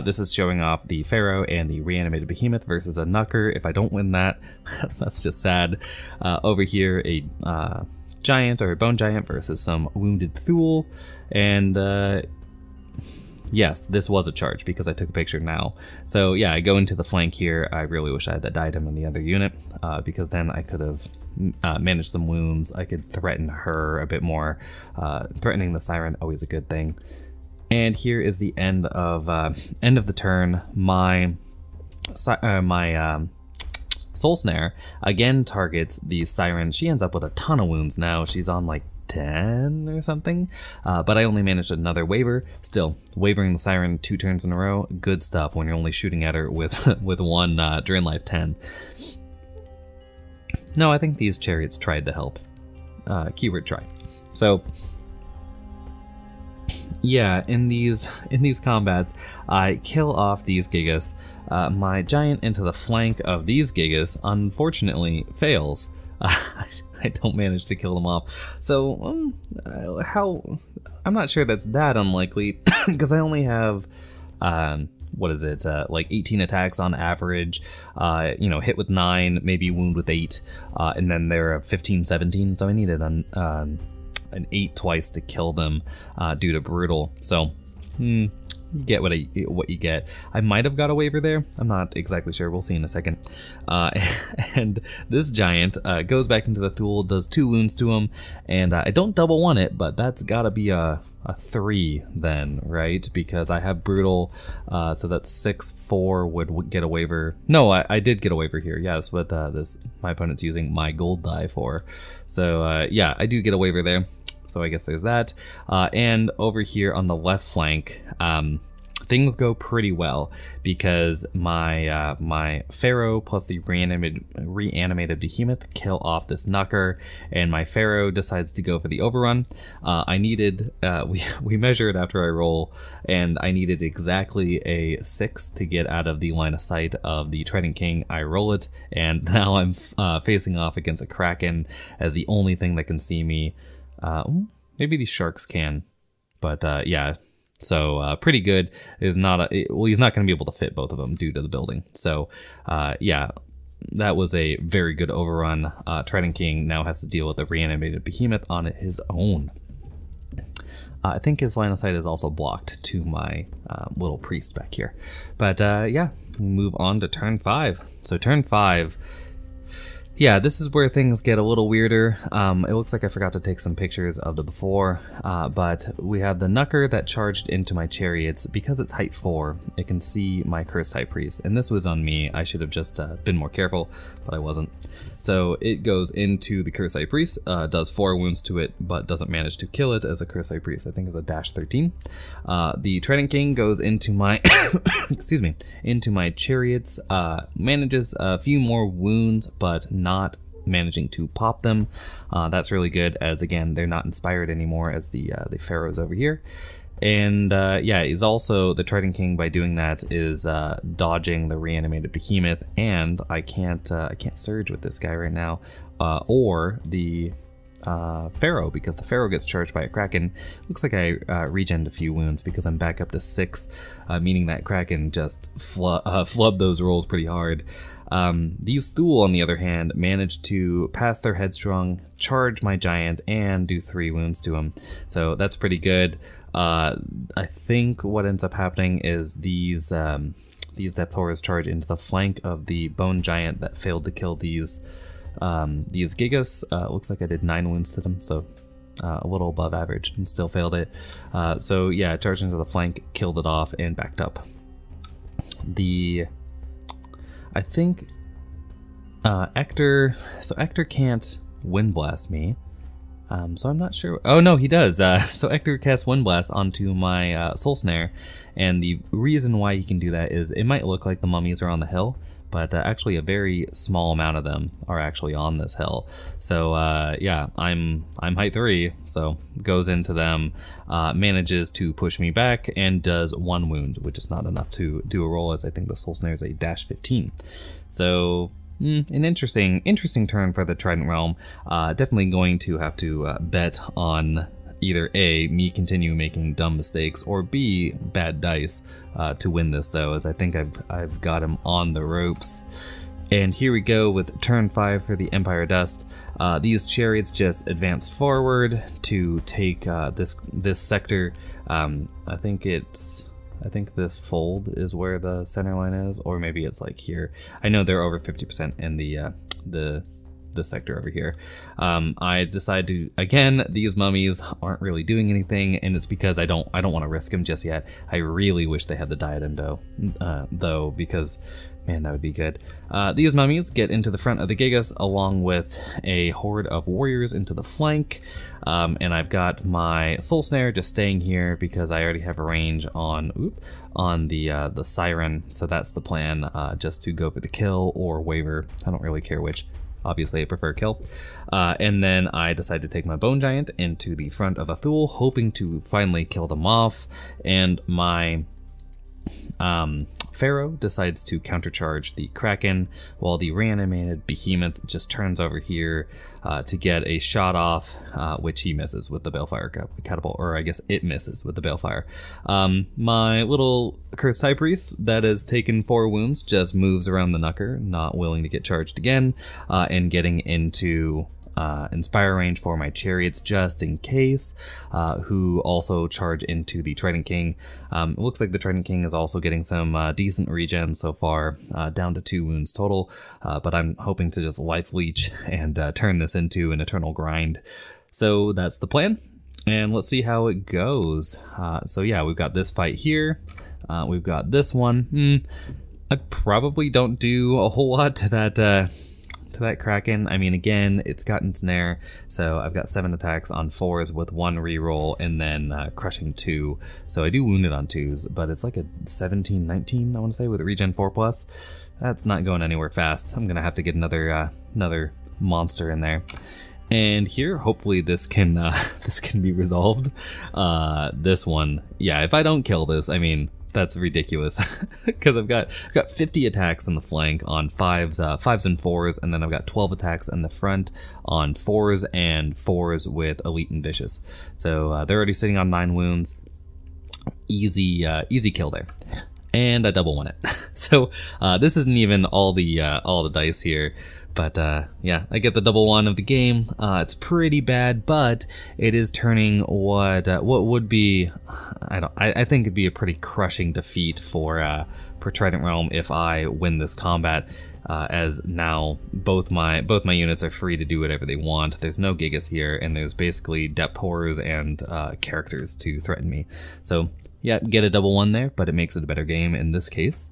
A: This is showing off the Pharaoh and the reanimated behemoth versus a Knucker. If I don't win that, that's just sad. Over here, a giant or a bone giant versus some wounded Thule. And yes, this was a charge because I took a picture now. So yeah, I go into the flank here. I really wish I had that diadem in the other unit, because then I could have managed some wounds. I could threaten her a bit more. Threatening the Siren, always a good thing. And here is the end of the turn. My Soul Snare again targets the Siren. She ends up with a ton of wounds now. She's on like 10 or something, but I only managed another waver. Still, wavering the Siren 2 turns in a row, good stuff when you're only shooting at her with with 1 Drain Life 10. No, I think these chariots tried to help. Keyword try. So yeah, in these combats, I kill off these Gigas. My giant into the flank of these Gigas unfortunately fails. I don't manage to kill them off. So I'm not sure that's that unlikely, because I only have what is it, like 18 attacks on average, you know, hit with 9, maybe wound with 8, and then they're 15, 17, so I needed an 8 twice to kill them due to brutal. So you get what you get. I might have got a waiver there. I'm not exactly sure. We'll see in a second. And this giant goes back into the Thule, does 2 wounds to him, and I don't double one it, but that's gotta be a 3 then, right? Because I have brutal, so that's 6/4 would get a waiver. No, I did get a waiver here, yes, but my opponent's using my gold die for. So yeah, I do get a waiver there. So I guess there's that. And over here on the left flank, things go pretty well because my my Pharaoh plus the reanimated behemoth kill off this Knucker, and my Pharaoh decides to go for the overrun. I needed we measured after I roll, and I needed exactly a 6 to get out of the line of sight of the Trident King. I roll it, and now I'm facing off against a Kraken as the only thing that can see me. Maybe these sharks can, but yeah. So pretty good. Is not well, he's not going to be able to fit both of them due to the building. So yeah, that was a very good overrun. Trident King now has to deal with a reanimated behemoth on his own. I think his line of sight is also blocked to my little priest back here. But yeah, we move on to turn 5. So turn 5, yeah, this is where things get a little weirder. It looks like I forgot to take some pictures of the before, but we have the Knucker that charged into my chariots. Because it's height 4, it can see my Cursed High Priest, and this was on me. I should have just been more careful, but I wasn't. So it goes into the Cursed High Priest, does 4 wounds to it, but doesn't manage to kill it as a Cursed High Priest. I think is a dash 13. The Trident King goes into my, excuse me, into my chariots, manages a few more wounds, but not managing to pop them. That's really good, as again, they're not inspired anymore as the pharaohs over here. And yeah, he's also, the Trident King, by doing that, is dodging the reanimated behemoth, and I can't surge with this guy right now, or the Pharaoh, because the Pharaoh gets charged by a Kraken. Looks like I regened a few wounds because I'm back up to 6, meaning that Kraken just flubbed those rolls pretty hard. These Thule, on the other hand, managed to pass their Headstrong, charge my Giant, and do 3 wounds to him. So that's pretty good. I think what ends up happening is these Depth Horrors charge into the flank of the Bone Giant that failed to kill these Gigas. Looks like I did 9 wounds to them, so a little above average, and still failed it. So yeah, charged into the flank, killed it off, and backed up. I think Ector can't Wind Blast me, so I'm not sure. Oh no, he does. So Ector casts Wind Blast onto my Soul Snare, and the reason why he can do that is it might look like the mummies are on the hill, but actually a very small amount of them are actually on this hill. So yeah, I'm height 3, so goes into them, manages to push me back, and does 1 wound, which is not enough to do a roll, as I think the Soul Snare is a dash 15. So an interesting turn for the Trident Realm. Definitely going to have to bet on either A, me continue making dumb mistakes, or B, bad dice to win this, though, as I think I've got him on the ropes. And here we go with turn 5 for the Empire Dust. These chariots just advance forward to take this sector. I think this fold is where the center line is, or maybe it's like here. I know they're over 50% in the sector over here. I decide to, again, these mummies aren't really doing anything, and it's because I don't want to risk them just yet. I really wish they had the diadem though, because man, that would be good. These mummies get into the front of the Gigas along with a horde of warriors into the flank, and I've got my Soul Snare just staying here because I already have a range on the Siren, so that's the plan, just to go for the kill or waver. I don't really care which. Obviously, I prefer kill. And then I decide to take my Bone Giant into the front of the Thule, hoping to finally kill them off. And my Pharaoh decides to countercharge the Kraken, while the reanimated Behemoth just turns over here to get a shot off, which he misses with the Balefire Catapult, or I guess it misses with the Balefire. My little Cursed High Priest that has taken 4 wounds just moves around the Knucker, not willing to get charged again, and getting into Inspire range for my chariots just in case, who also charge into the Trident King. It looks like the Trident King is also getting some decent regen so far, down to 2 wounds total, but I'm hoping to just life leech and turn this into an eternal grind. So that's the plan, and let's see how it goes. So yeah, we've got this fight here. We've got this one. I probably don't do a whole lot to that Kraken. I mean, again, it's got Ensnare, so I've got 7 attacks on 4s with 1 reroll, and then crushing 2. So I do wounded on 2s, but it's like a 17-19, I want to say, with a regen 4+. That's not going anywhere fast. I'm gonna have to get another monster in there. And here, hopefully this can be resolved. This one, yeah, if I don't kill this, I mean, that's ridiculous, because I've got 50 attacks on the flank on 5s and 4s, and then I've got 12 attacks in the front on 4s and 4s with Elite and Vicious. So they're already sitting on 9 wounds. easy kill there. And I double won it. So this isn't even all the dice here, but yeah, I get the double one of the game. It's pretty bad, but it is turning what would be, I think it'd be a pretty crushing defeat for Trident Realm if I win this combat. As now both my units are free to do whatever they want. There's no Gigas here, and there's basically depth horrors and characters to threaten me. So yeah, get a double one there, but it makes it a better game in this case.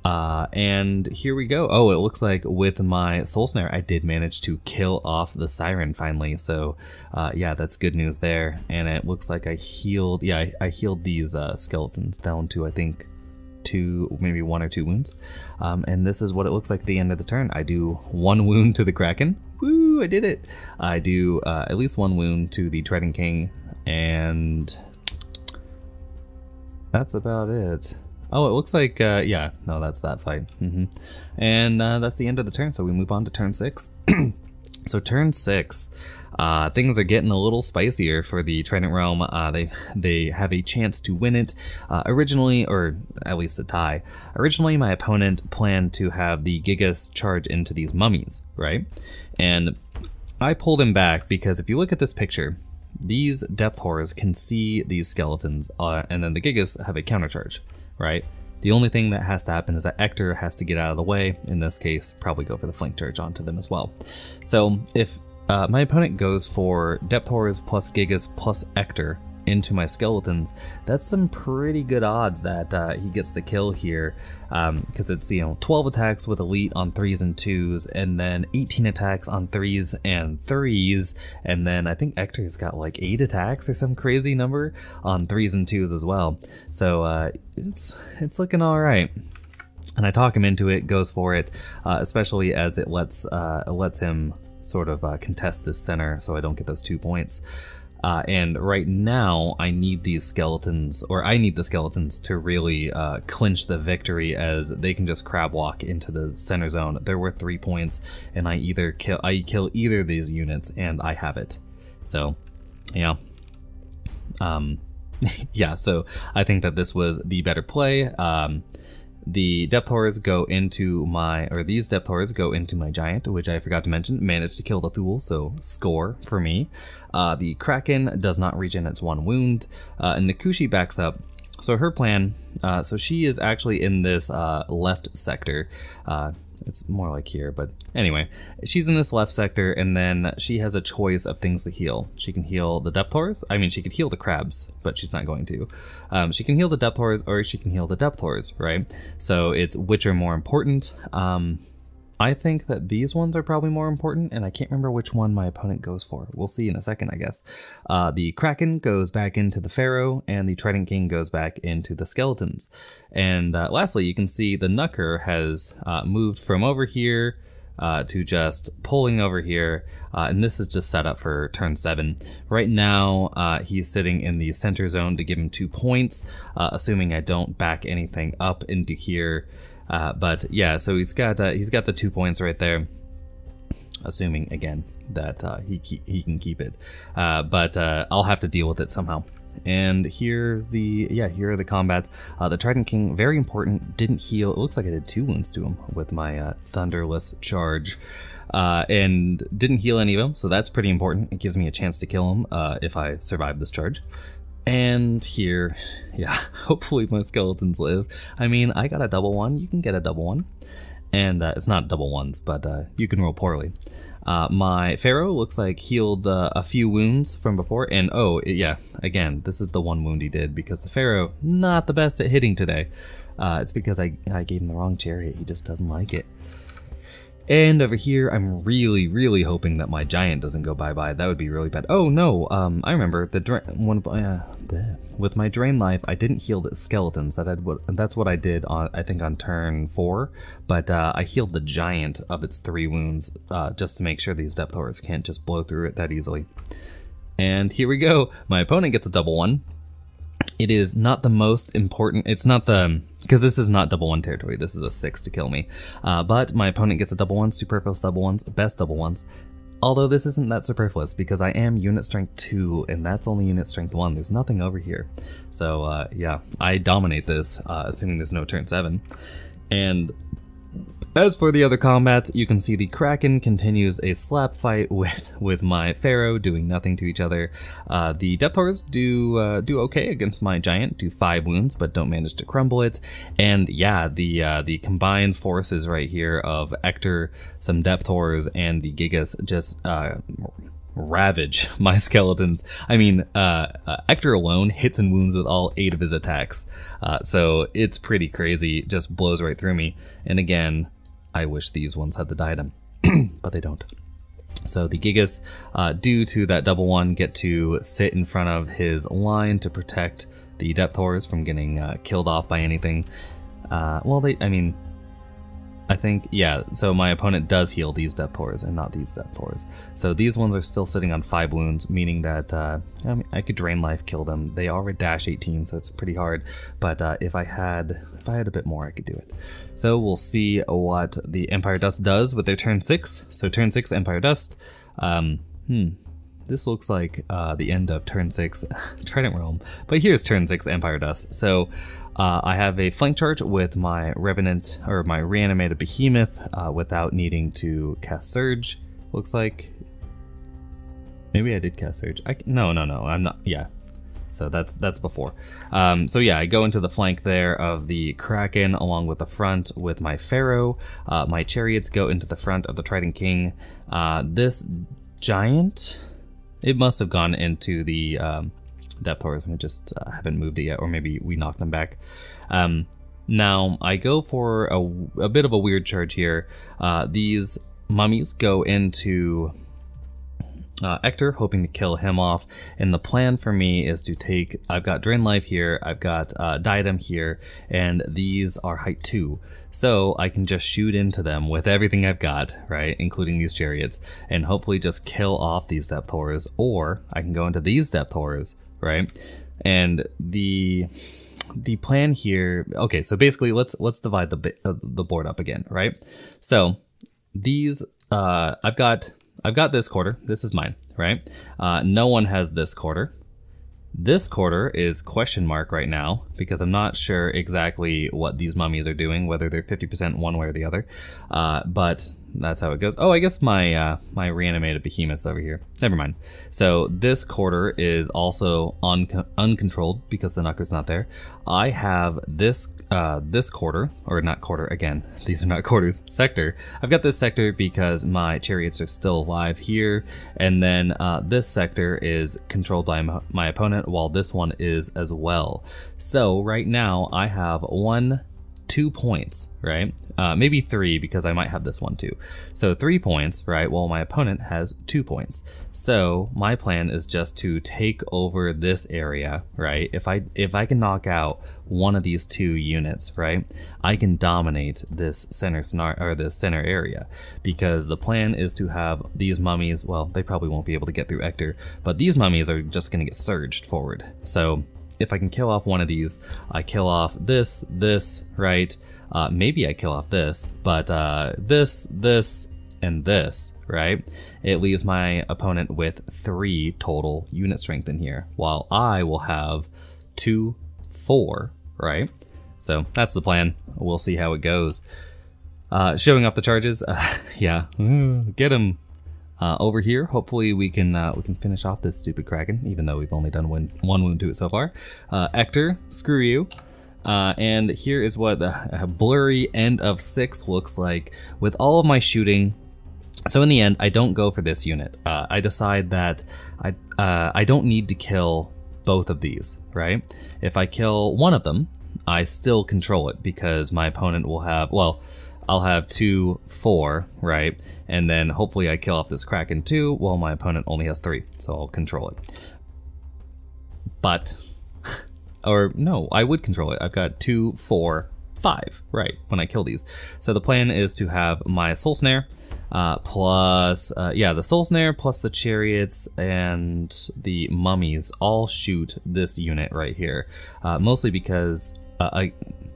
A: And here we go. Oh, it looks like with my Soul Snare, I did manage to kill off the Siren finally. So yeah, that's good news there. And it looks like I healed, yeah, I healed these skeletons down to, I think, maybe 1 or 2 wounds. And this is what it looks like at the end of the turn. I do 1 wound to the Kraken. Woo, I did it. I do at least 1 wound to the Trident King, and that's about it. Oh, it looks like, yeah, no, that's that fight. And that's the end of the turn, so we move on to turn 6. So turn 6, things are getting a little spicier for the Trident Realm. They have a chance to win it. Originally, or at least a tie. Originally, my opponent planned to have the Gigas charge into these mummies, right? And I pulled him back because if you look at this picture, these depth horrors can see these skeletons, and then the Gigas have a countercharge, right? The only thing that has to happen is that Ector has to get out of the way. In this case, probably go for the flank charge onto them as well. So if my opponent goes for depth horrors plus Gigas plus Ector into my skeletons, that's some pretty good odds that he gets the kill here, because it's, you know, 12 attacks with elite on 3s and 2s, and then 18 attacks on 3s and 3s, and then I think Ector's got like 8 attacks or some crazy number on 3s and 2s as well. So it's looking all right. And I talk him into it, goes for it, especially as it lets him sort of contest this center, so I don't get those 2 points. And right now, I need these skeletons, or I need the skeletons to really clinch the victory, as they can just crab walk into the center zone. They're worth 3 points, and I kill either of these units, and I have it. So, yeah. Yeah, so I think that this was the better play. The depth horrors go into these depth horrors go into my giant, which I forgot to mention, managed to kill the Thule, so score for me. The Kraken does not regen its 1 wound, and Nakushi backs up. So her plan, so she is actually in this left sector. It's more like here, but anyway, she's in this left sector, and then she has a choice of things to heal. She can heal the depth horrors. I mean, she could heal the crabs, but she's not going to. She can heal the depth horrors, or she can heal the depth horrors, right? So it's which are more important. I think that these ones are probably more important, and I can't remember which one my opponent goes for. We'll see in a second, I guess. The Kraken goes back into the Pharaoh, and the Trident King goes back into the skeletons. And lastly, you can see the Nucker has moved from over here to just pulling over here, and this is just set up for turn 7. Right now, he's sitting in the center zone to give him 2 points, assuming I don't back anything up into here. But yeah, so he's got the 2 points right there, assuming again that he can keep it. But I'll have to deal with it somehow. And here are the combats. The Trident King, very important, didn't heal. It looks like I did 2 wounds to him with my Thunderless charge, and didn't heal any of them. So that's pretty important. It gives me a chance to kill him if I survive this charge. And here, yeah, hopefully my skeletons live. I mean, I got a double 1. You can get a double 1. And it's not double 1s, but you can roll poorly. My Pharaoh looks like healed a few wounds from before. And oh, yeah, again, this is the 1 wound he did, because the Pharaoh, not the best at hitting today. It's because I gave him the wrong chariot. He just doesn't like it. And over here, I'm really, really hoping that my giant doesn't go bye-bye. That would be really bad. Oh, no, I remember with my Drain Life, I didn't heal the skeletons. That's what I did, I think, on turn 4. But I healed the giant of its 3 wounds, just to make sure these depth horrors can't just blow through it that easily. And here we go. My opponent gets a double 1. It is not the most important, it's not the, because this is not double 1 territory, this is a 6 to kill me. But my opponent gets a double 1, superfluous double 1s, best double 1s. Although this isn't that superfluous because I am unit strength 2 and that's only unit strength 1. There's nothing over here. So yeah, I dominate this, assuming there's no turn 7. And as for the other combats, you can see the Kraken continues a slap fight with my Pharaoh, doing nothing to each other. The Depth Horrors do okay against my Giant, do 5 wounds, but don't manage to crumble it. And yeah, the combined forces right here of Ector, some Depth Horrors, and the Gigas just ravage my skeletons. I mean, Ector alone hits and wounds with all 8 of his attacks. So it's pretty crazy, just blows right through me. And again, I wish these ones had the diadem, but they don't. So the Gigas, due to that double one, get to sit in front of his line to protect the Depth Horrors from getting killed off by anything. Well, I think, yeah, so my opponent does heal these Depth Horrors and not these Depth Horrors. So these ones are still sitting on 5 wounds, meaning that I mean, I could drain life, kill them. They already dash 18, so it's pretty hard. But if I had a bit more, I could do it. So we'll see what the Empire Dust does with their turn 6. So turn 6, Empire Dust. This looks like the end of turn 6 Trident Realm. But here's turn 6 Empire Dust. So I have a flank charge with my Revenant, or my Reanimated Behemoth, without needing to cast Surge. Looks like... Maybe I did cast Surge. No, I'm not... Yeah. So that's before. So yeah, I go into the flank there of the Kraken along with the front with my Pharaoh. My Chariots go into the front of the Trident King. This Giant... It must have gone into the Depth Horrors, and we just haven't moved it yet, or maybe we knocked them back. Now, I go for a bit of a weird charge here. These mummies go into Ector, hoping to kill him off, and the plan for me is to take... I've got Drain Life here, I've got Diadem here, and these are height 2. So I can just shoot into them with everything I've got, right, including these Chariots, and hopefully just kill off these Depth Horrors, or I can go into these Depth Horrors, right? And the plan here... Okay, so basically let's divide the board up again, right? So these... I've got this quarter. This is mine, right? No one has this quarter. This quarter is question mark right now because I'm not sure exactly what these mummies are doing, whether they're 50% one way or the other. But that's how it goes. Oh, I guess my my Reanimated Behemoth's over here. Never mind. So this quarter is also uncontrolled because the Knocker's not there. I have this this quarter, or not quarter, again, these are not quarters, sector. I've got this sector because my Chariots are still alive here, and then this sector is controlled by my opponent, while this one is as well. So right now I have 2 points, right? Maybe 3 because I might have this one too. So 3 points, right? While my opponent has 2 points. So my plan is just to take over this area, right? If I can knock out one of these 2 units, right? I can dominate this center area, because the plan is to have these mummies. Well, they probably won't be able to get through Ector, but these mummies are just going to get surged forward. So if I can kill off one of these, I kill off this, right? Maybe I kill off this, but this, and this, right? It leaves my opponent with 3 total unit strength in here, while I will have 2, 4, right? So that's the plan. We'll see how it goes. Showing off the charges, yeah, get him. Over here, hopefully we can finish off this stupid Kraken, even though we've only done one wound to it so far. Ector, screw you. And here is what a blurry end of 6 looks like with all of my shooting. So in the end, I don't go for this unit. I decide that I don't need to kill both of these, right? If I kill one of them, I still control it because my opponent will have, well, I'll have 2, 4, right? And then hopefully I kill off this Kraken too, while my opponent only has 3, so I'll control it. But, or no, I would control it. I've got 2, 4, 5, right, when I kill these. So the plan is to have my Soul Snare, plus, yeah, the Soul Snare plus the Chariots and the Mummies all shoot this unit right here. Mostly because,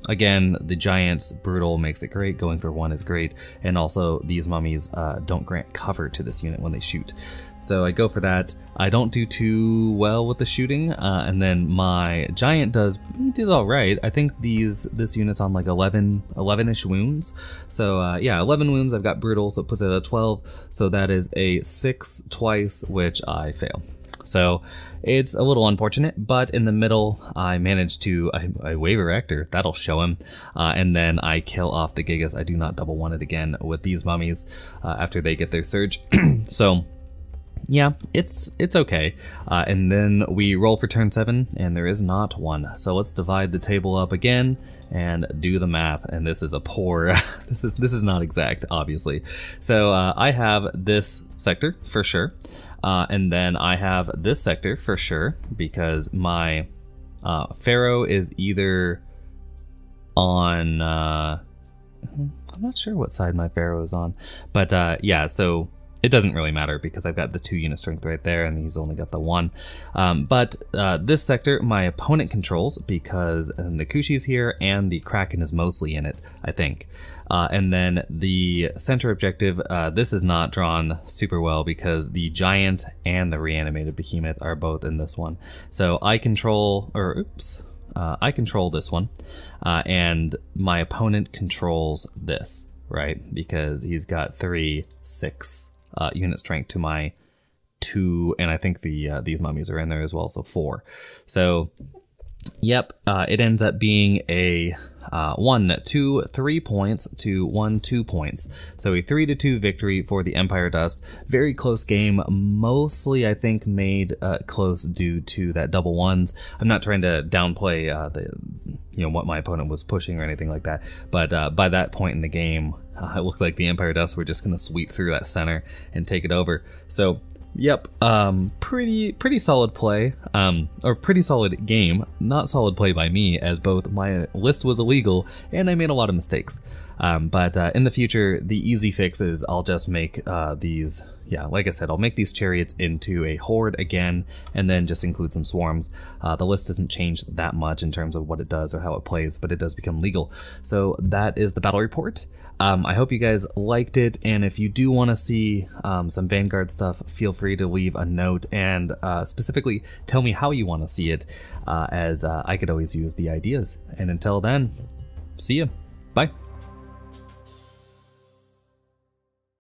A: again, the Giant's Brutal makes it great, going for 1 is great, and also these mummies don't grant cover to this unit when they shoot. So I go for that. I don't do too well with the shooting, and then my Giant does alright. I think this unit's on like 11-ish wounds. So yeah, 11 wounds. I've got Brutal, so it puts it at 12. So that is a 6 twice, which I fail. So it's a little unfortunate, but in the middle, I managed to, I wave a Rector, that'll show him, and then I kill off the Gigas. I do not double one it again with these mummies after they get their surge. So yeah, it's okay. And then we roll for turn 7, and there is not one. So let's divide the table up again and do the math. And this is a poor, this is not exact, obviously. So I have this sector for sure. And then I have this sector for sure, because my Pharaoh is either on, I'm not sure what side my Pharaoh is on, but yeah, so it doesn't really matter because I've got the 2 unit strength right there and he's only got the 1. But this sector my opponent controls because Nakushi's here and the Kraken is mostly in it, I think. And then the center objective, this is not drawn super well because the Giant and the Reanimated Behemoth are both in this one. So I control, I control this one, and my opponent controls this, right? Because he's got 3, 6 unit strength to my 2, and I think these mummies are in there as well, so 4. So yep, it ends up being a 1, 2, 3 points to 1, 2 points. So a 3-2 victory for the Empire Dust. Very close game, mostly I think made close due to that double ones. I'm not trying to downplay what my opponent was pushing or anything like that, but by that point in the game, it looked like the Empire Dust were just going to sweep through that center and take it over. So yep, pretty solid play, or pretty solid game. Not solid play by me, as both my list was illegal and I made a lot of mistakes. But in the future, the easy fix is I'll just make these, yeah, like I said, I'll make these chariots into a horde again, and then just include some swarms. The list doesn't change that much in terms of what it does or how it plays, but it does become legal. So that is the battle report. I hope you guys liked it, and if you do want to see some Vanguard stuff, feel free to leave a note and specifically tell me how you want to see it, as I could always use the ideas. And until then, see ya. Bye.